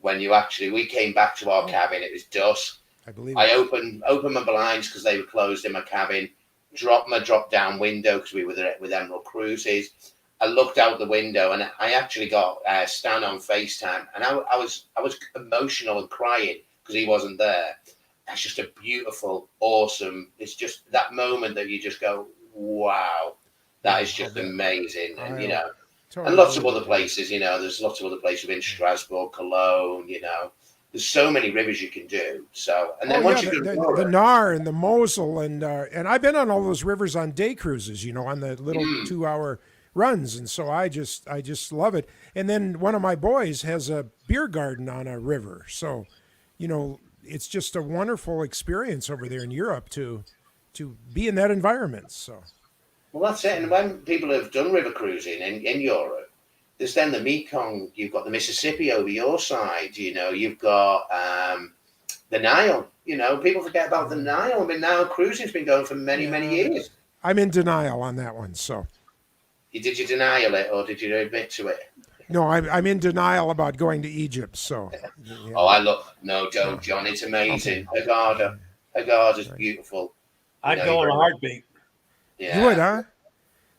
when we came back to our cabin. It was dusk. I believe I opened my blinds because they were closed in my cabin. Dropped my drop-down window because we were there with Emerald Cruises. I looked out the window and I actually got Stan on FaceTime, and I was emotional and crying because he wasn't there. That's just a beautiful, awesome. It's just that moment that you just go, wow, that is just amazing, and and lots of other places. There's lots of other places in Strasbourg, Cologne. There's so many rivers you can do. So, and then once you do the Nar and the Mosel, and I've been on all those rivers on day cruises, on the little 2-hour runs, and so I just love it. And then one of my boys has a beer garden on a river, so it's just a wonderful experience over there in Europe to be in that environment. So. Well, that's it. And when people have done river cruising in Europe, there's then the Mekong. You've got the Mississippi over your side. You've got the Nile. People forget about the Nile. I mean, Nile cruising's been going for many, many years. I'm in denial on that one. So. Did you deny it, or did you admit to it? No, I'm in denial about going to Egypt. So. Yeah. Oh, no, don't, John. It's amazing. Okay. Hurghada's beautiful. I'd go in a heartbeat. Yeah. You would, huh?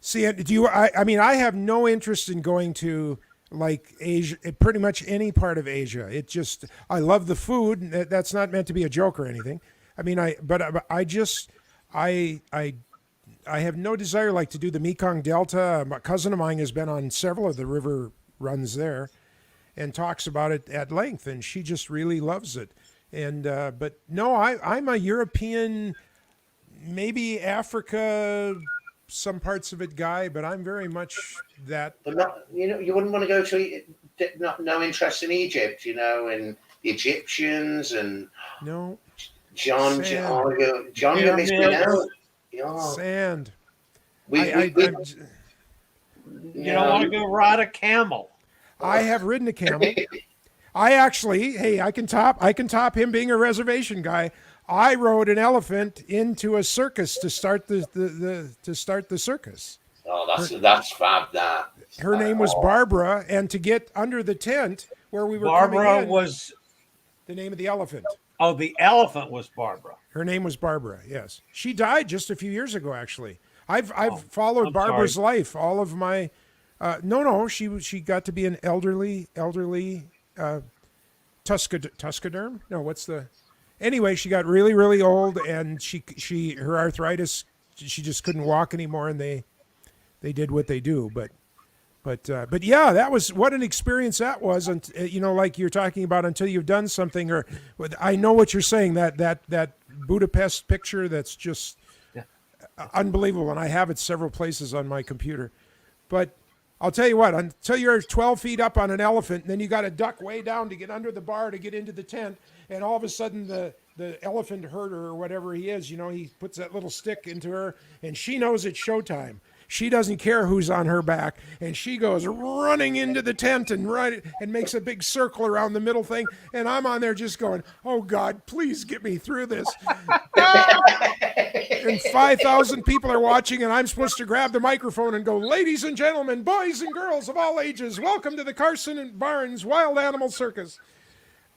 See, do you? I mean, I have no interest in going to like Asia, pretty much any part of Asia. I love the food. That's not meant to be a joke or anything. I mean, I have no desire like to do the Mekong Delta. My cousin of mine has been on several of the river runs there, and talks about it at length, and she just really loves it. And but no, I'm a European, maybe Africa, some parts of it guy, but I'm very much that. But not, you wouldn't want to go to no interest in Egypt, and the Egyptians and No. John, Sand. you're missing out. Sand. We You don't want to go ride a camel. I have ridden a camel. I can top him being a reservation guy. I rode an elephant into a circus to start the circus. Oh, that's fab. That Her name was Barbara, and to get under the tent where we were Barbara coming in, was. the name of the elephant. Oh, the elephant was Barbara. Her name was Barbara. Yes, she died just a few years ago. Actually, I've followed I'm Barbara's sorry. life. All of my, no, she she got to be an elderly Tuscaderm. No, what's the? Anyway, she got really old, and her arthritis. She just couldn't walk anymore, and they did what they do. But yeah, that was what an experience that was. And like you're talking about, until you've done something, or I know what you're saying. That Budapest picture, that's just unbelievable, and I have it several places on my computer. But I'll tell you what, until you're 12 feet up on an elephant, and then you got to duck way down to get under the bar to get into the tent, and all of a sudden the elephant herder or whatever he is, he puts that little stick into her, and she knows it's showtime. She doesn't care who's on her back, and she goes running into the tent and makes a big circle around the middle thing. And I'm on there just going, "Oh God, please get me through this." And 5,000 people are watching, and I'm supposed to grab the microphone and go, "Ladies and gentlemen, boys and girls of all ages, welcome to the Carson and Barnes Wild Animal Circus."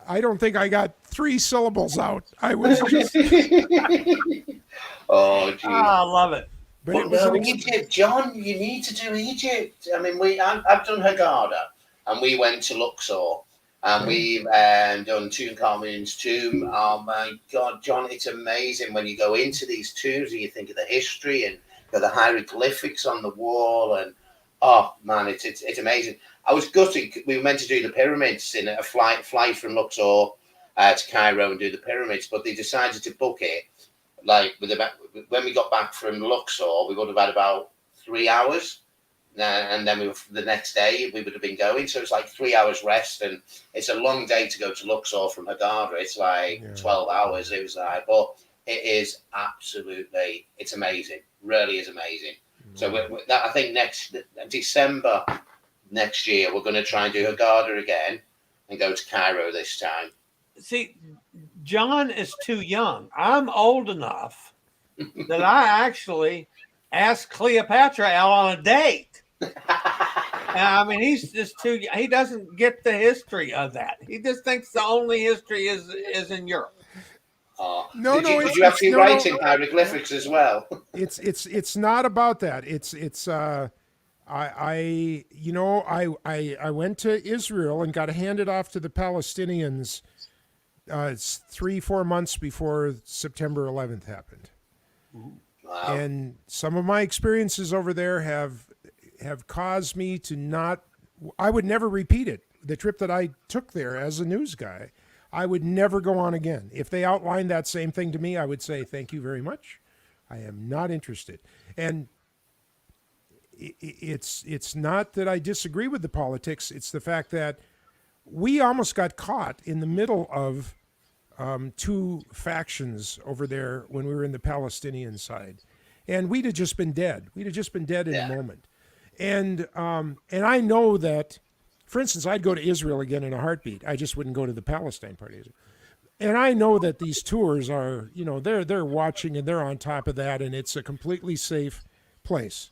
I don't think I got 3 syllables out. I was just. Oh, geez. I love it. But But it was no, an Egypt, John, you need to do Egypt. I mean, I've done Hurghada, and we went to Luxor, and we've done Tutankhamun's tomb. Oh my God, John, it's amazing when you go into these tombs and you think of the history and the hieroglyphics on the wall, and oh man, it's amazing. I was gutted. We were meant to do the pyramids in a flight from Luxor to Cairo and do the pyramids, but they decided to book it. Like when we got back from Luxor, we would have had about 3 hours, and then the next day we would have been going. So it's like 3 hours rest, and it's a long day to go to Luxor from Hurghada. It's like 12 hours. It was like, but it is absolutely, it's amazing. Really is amazing. So I think next December next year we're going to try and do Hurghada again and go to Cairo this time. See, John is too young. I'm old enough that I actually asked Cleopatra out on a date. I mean, he's just too. He doesn't get the history of that. He just thinks the only history is in Europe. Did you have to write in hieroglyphics as well? It's not about that. I went to Israel and got handed off to the Palestinians. It's 3-4 months before September 11th happened. Wow. And some of my experiences over there have caused me to not. I would never repeat it. The trip that I took there as a news guy, I would never go on again. If they outlined that same thing to me, I would say, "Thank you very much. I am not interested." And it's not that I disagree with the politics. It's the fact that we almost got caught in the middle of 2 factions over there when we were in the Palestinian side, and we'd have just been dead. We'd have just been dead in a moment. And I know that, for instance, I'd go to Israel again in a heartbeat. I just wouldn't go to the Palestine part of Israel. And I know that these tours are, they're watching and they're on top of that, and it's a completely safe place.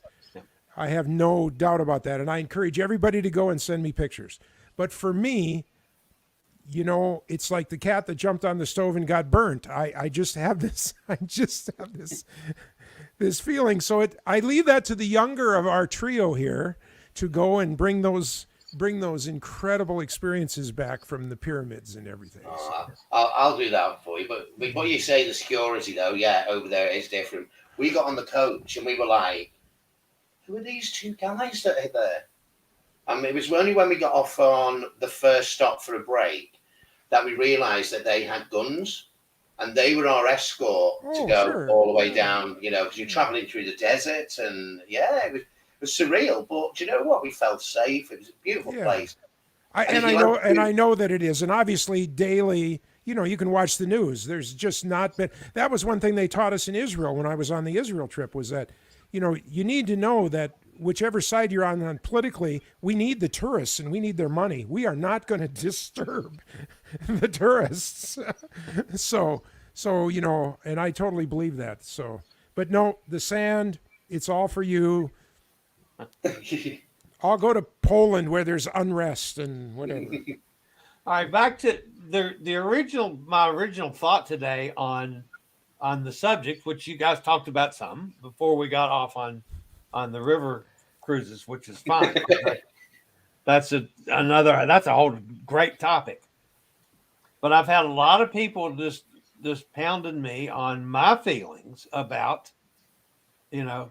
I have no doubt about that, and I encourage everybody to go and send me pictures. But for me, it's like the cat that jumped on the stove and got burnt. I just have this. This feeling. So I leave that to the younger of our trio here to go and bring those incredible experiences back from the pyramids and everything. I'll do that for you. But what you say, the security though, over there is different. We got on the coach and we were like, "Who are these 2 guys that are there?" And it was only when we got off on the first stop for a break that we realised that they had guns, and they were our escort to go all the way down. Because you're travelling through the desert, and it was surreal. But do you know what? We felt safe. It was a beautiful place. I know that it is, and obviously daily. You can watch the news. There's just not been. That was one thing they taught us in Israel when I was on the Israel trip. Was that you need to know that whichever side you're on politically, we need the tourists and we need their money. We are not going to disturb the tourists. So, and I totally believe that. So, but no, the sand, it's all for you. I'll go to Poland where there's unrest and whatever. All right, back to my original thought today on the subject, which you guys talked about some before we got off on the river cruises, which is fine. That's a whole great topic. But I've had a lot of people just pounding me on my feelings about,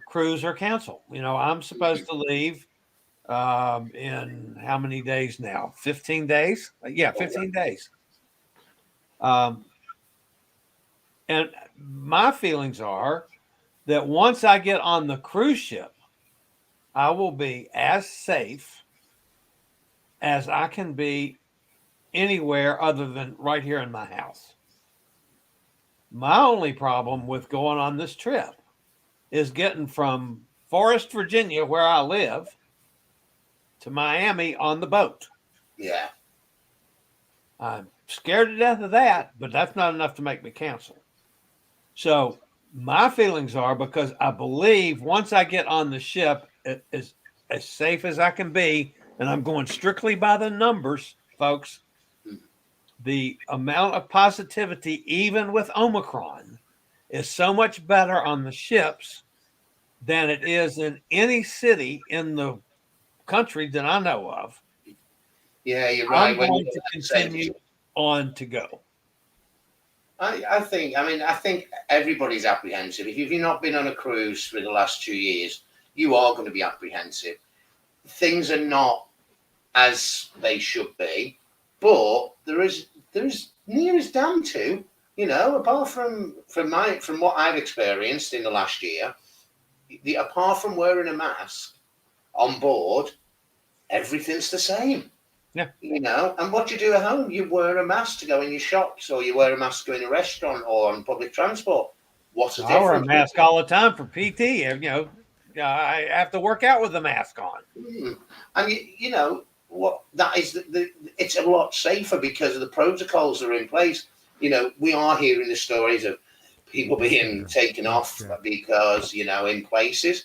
cruise or cancel. I'm supposed to leave in how many days now? 15 days? Yeah, 15 days. And my feelings are that once I get on the cruise ship, I will be as safe as I can be anywhere other than right here in my house. My only problem with going on this trip is getting from Forest, Virginia, where I live, to Miami on the boat. Yeah. I'm scared to death of that, but that's not enough to make me cancel. So my feelings are, because I believe once I get on the ship, it is as safe as I can be, and I'm going strictly by the numbers, folks. The amount of positivity, even with Omicron, is so much better on the ships than it is in any city in the country that I know of. Yeah, you're I'm right. When going you to continue on to go. I think everybody's apprehensive. If you've not been on a cruise for the last 2 years, you are going to be apprehensive. Things are not as they should be, but there's near as damn to, apart from what I've experienced in the last year, apart from wearing a mask on board, everything's the same. Yeah. And what you do at home, you wear a mask to go in your shops, or you wear a mask to go in a restaurant or on public transport. What's the I wear a difference? mask all the time for PT. I have to work out with the mask on. And you know what that is, it's a lot safer because of the protocols that are in place. We are hearing the stories of people being taken off because, in places,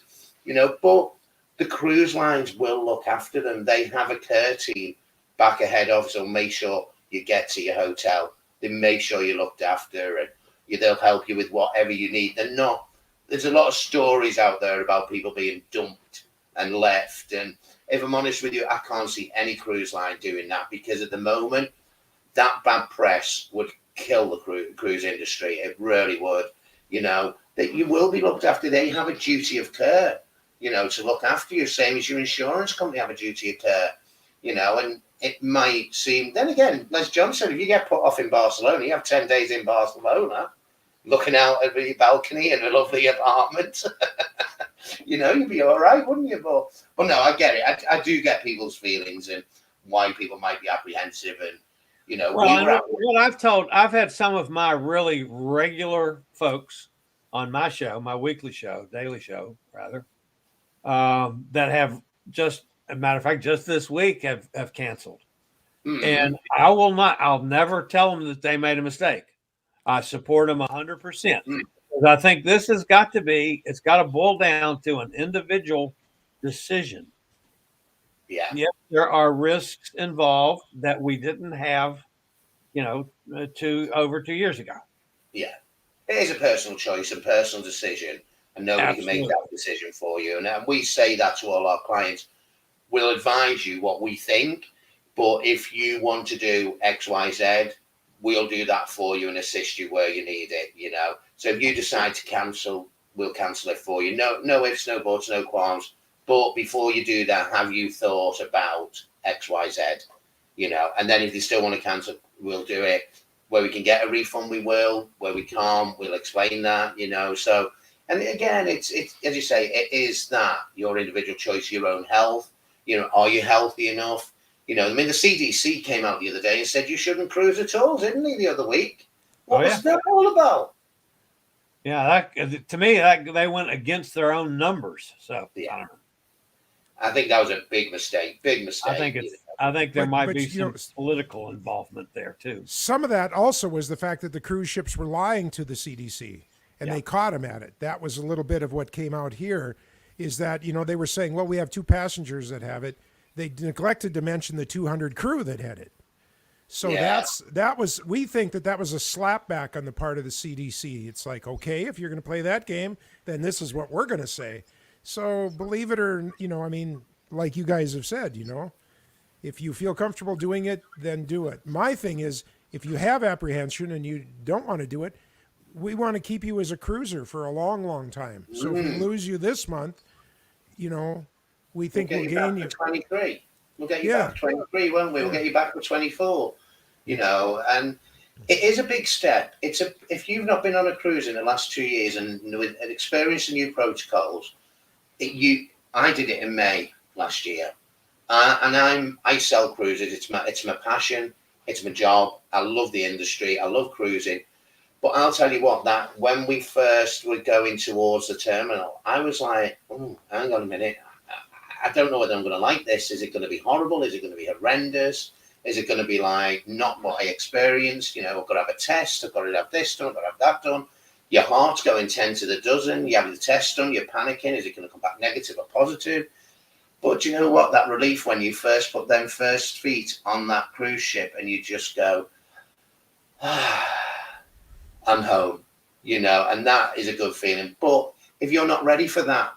but the cruise lines will look after them. They have a care team back ahead of, so make sure you get to your hotel. They make sure you're looked after, and they'll help you with whatever you need. There's a lot of stories out there about people being dumped and left. And if I'm honest with you, I can't see any cruise line doing that, because at the moment, that bad press would kill the cruise industry. It really would. That you will be looked after. They have a duty of care, to look after you, same as your insurance company have a duty of care, and it might seem, then again, as John said, if you get put off in Barcelona, you have 10 days in Barcelona, looking out at the balcony in a lovely apartment, you'd be all right, wouldn't you? But no, I get it. I do get people's feelings and why people might be apprehensive. And, I've had some of my really regular folks on my show, my weekly show, daily show, rather, that have just, as a matter of fact, just this week have canceled. Mm-hmm. And I'll never tell them that they made a mistake. I support them 100%. Mm-hmm. I think this it's got to boil down to an individual decision. Yeah. Yes, there are risks involved that we didn't have, over 2 years ago. Yeah. It is a personal choice and personal decision, and nobody can make that decision for you. And we say that to all our clients. We'll advise you what we think, but if you want to do X, Y, Z, we'll do that for you and assist you where you need it, So if you decide to cancel, we'll cancel it for you. No ifs, no buts, no qualms. But before you do that, have you thought about X, Y, Z, And then if you still want to cancel, we'll do it. Where we can get a refund, we will. Where we can't, we'll explain that, So, and again, it's as you say, it is that your individual choice, your own health. Are you healthy enough? The CDC came out the other day and said you shouldn't cruise at all, didn't they, the other week? What was that all about? Yeah, to me, they went against their own numbers. So yeah. I don't know. I think that was a big mistake. Big mistake. I think there might be some political involvement there too. Some of that also was the fact that the cruise ships were lying to the CDC, and they caught them at it. That was a little bit of what came out here. Is that, they were saying, well, we have 2 passengers that have it. They neglected to mention the 200 crew that had it. So we think that was a slapback on the part of the CDC. It's like, okay, if you're going to play that game, then this is what we're going to say. So believe it or, like you guys have said, if you feel comfortable doing it, then do it. My thing is, if you have apprehension and you don't want to do it, we want to keep you as a cruiser for a long, long time. So if we lose you this month, we think we'll gain you. 23. We'll get you back to 23, won't we? We'll get you back to 24. And it is a big step. If you've not been on a cruise in the last 2 years and with experiencing new protocols, I did it in May last year, and I sell cruises. It's my passion. It's my job. I love the industry. I love cruising. But I'll tell you what, that when we first were going towards the terminal, I was like, hang on a minute. I don't know whether I'm going to like this. Is it going to be horrible? Is it going to be horrendous? Is it going to be like not what I experienced? You know, I've got to have a test. I've got to have this done. I've got to have that done. Your heart's going 10 to the dozen. You have the test done. You're panicking. Is it going to come back negative or positive? But you know what? That relief when you first put them first feet on that cruise ship and you just go, I'm home, you know, and that is a good feeling. But if you're not ready for that,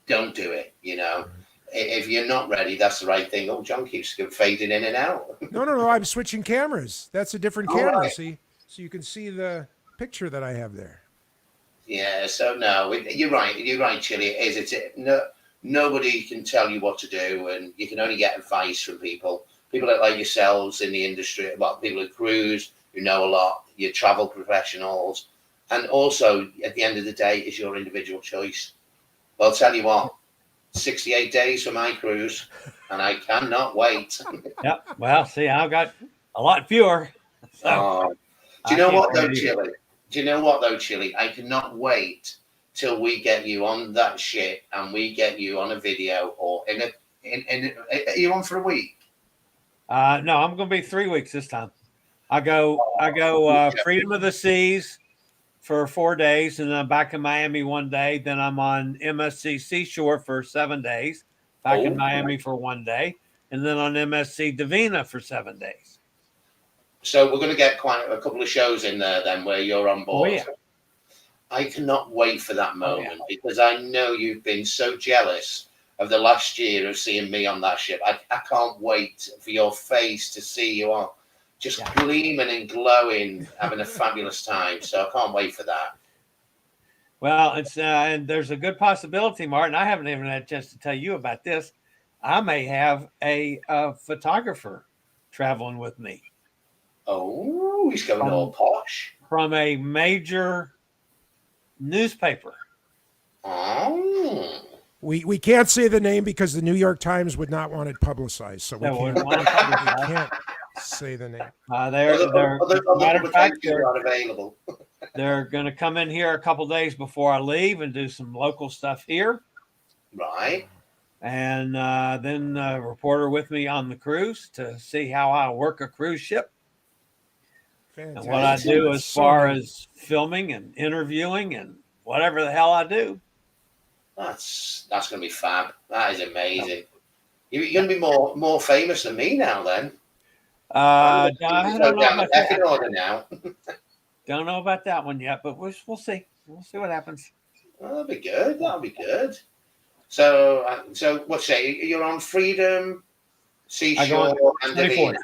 don't do it, you know. If you're not ready, that's the right thing. Oh, John keeps fading in and out. No. I'm switching cameras. That's a different camera. Right. See, so you can see the picture that I have there. Yeah, so no, you're right, Chillie. It is. Nobody can tell you what to do, and you can only get advice from people like yourselves in the industry, about people who cruise, who know a lot, your travel professionals, and also at the end of the day, it's your individual choice. Well, I'll tell you what, 68 days for my cruise, and I cannot wait. Yep. Well, see, I've got a lot fewer. So do you know what though, Chillie? Do you know what though, Chillie? I cannot wait till we get you on that ship and we get you on a video or are you on for a week? No, I'm going to be 3 weeks this time. I go Freedom of the Seas for 4 days, and then I'm back in Miami one day. Then I'm on MSC Seashore for 7 days, back in Miami for 1 day, and then on MSC Divina for 7 days. So we're going to get quite a couple of shows in there then where you're on board. Oh, yeah. I cannot wait for that moment because I know you've been so jealous of the last year of seeing me on that ship. I can't wait for your face to see you on just gleaming and glowing, having a fabulous time. So I can't wait for that. Well, it's and there's a good possibility, Martin. I haven't even had a chance to tell you about this. I may have a photographer traveling with me. Oh, he's going all posh. From a major newspaper. Oh. We can't say the name because the New York Times would not want it publicized. So we can't say the name. They're available. They're going to come in here a couple days before I leave and do some local stuff here. Right. And then a reporter with me on the cruise to see how I work a cruise ship. Fantastic. And what I do as far as filming and interviewing and whatever the hell I do. That's going to be fab. That is amazing. You're going to be more famous than me now, then. I don't know about that. Order now. Don't know about that one yet, but we'll see. We'll see what happens. Well, that'll be good. That'll be good. So what's it? You're on Freedom, Seashore, and Divina.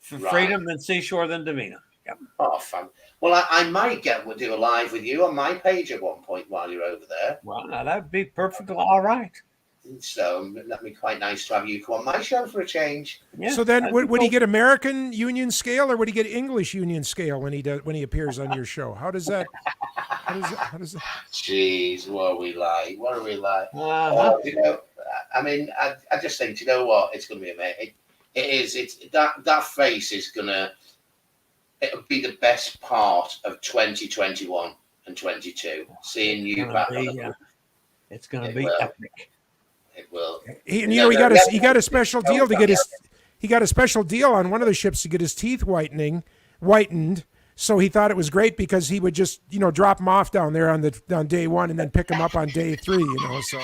Freedom, then Seashore, then Divina. Yep. Oh, fun. Well, I might do a live with you on my page at one point while you're over there. Well, now that'd be perfectly all right. So that'd be quite nice to have you come on my show for a change. Yeah, so then, would he get American Union Scale or would he get English Union Scale when he appears on your show? How does that? How does that? Jeez, what are we like? You know, I mean, I just think, you know what? It's going to be amazing. It is. It's that face is gonna. It'll be the best part of 2021 and 22. Seeing you back. It's going to be epic. It will. He got a special deal to get his. He got a special deal on one of the ships to get his teeth whitened. So he thought it was great because he would just drop them off down there on day one and then pick them up on day 3. So.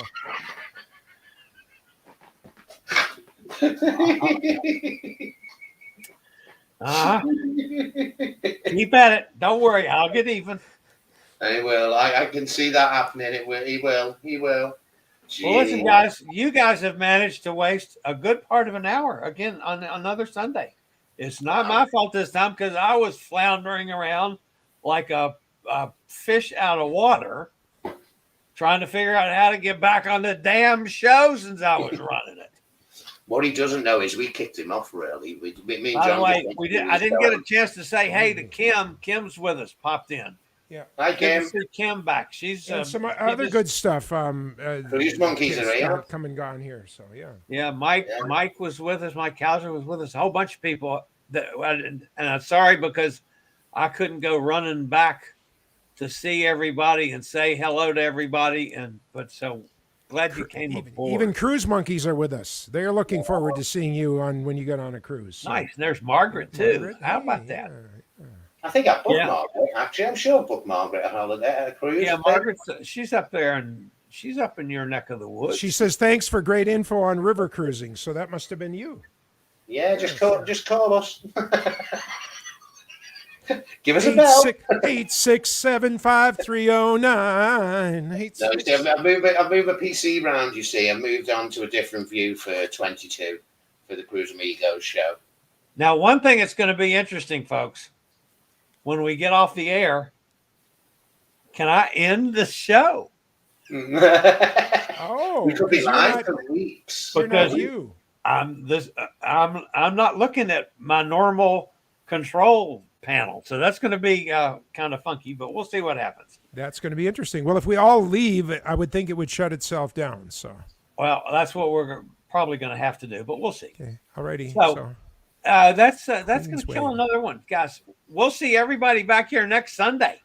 Keep at it. Don't worry. I'll get even. He will. I can see that happening. He will. Jeez. Well, listen, guys. You guys have managed to waste a good part of an hour again on another Sunday. It's not my fault this time because I was floundering around like a fish out of water, trying to figure out how to get back on the damn show since I was running it. What he doesn't know is we kicked him off early. Me and By John. the way, I didn't get a chance to say hey to Kim. Kim's with us. Popped in. Yeah. Hi, Kim. Good to see Kim back. She's some other good stuff. These monkeys are here. Come and gone here. So yeah. Yeah, Mike was with us. Mike Kauser was with us. A whole bunch of people. And I'm sorry because I couldn't go running back to see everybody and say hello to everybody. But so glad you came aboard. Even cruise monkeys are with us. They are looking forward to seeing you when you get on a cruise. So. Nice. And there's Margaret too. Margaret, How about that? I think I booked Yeah. Margaret. Actually, I'm sure I booked Margaret a holiday at a cruise. Yeah, Margaret's she's up there and she's up in your neck of the woods. She says thanks for great info on river cruising. So that must have been you. Yeah, just call us. Give us a bell. 8675309. No, you see, I've moved my PC round. You see, I moved on to a different view for 22 for the Cruise Amigos show. Now, one thing that's going to be interesting, folks, when we get off the air, can I end the show? Oh, we could be you're live not- for weeks. You're not Because you. I'm not looking at my normal control panel, so that's going to be kind of funky. But we'll see what happens. That's going to be interesting. Well, if we all leave, I would think it would shut itself down. So, Well, that's what we're probably going to have to do, but we'll see. okay, alrighty. So- That's going to Queen's kill Way. another one, guys. We'll see everybody back here next Sunday.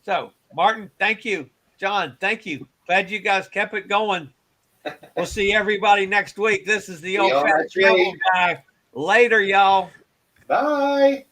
So, Martin, thank you. John, thank you. Glad you guys kept it going. We'll see everybody next week. This is the Old Fat Travel Guy. Later, y'all. Bye.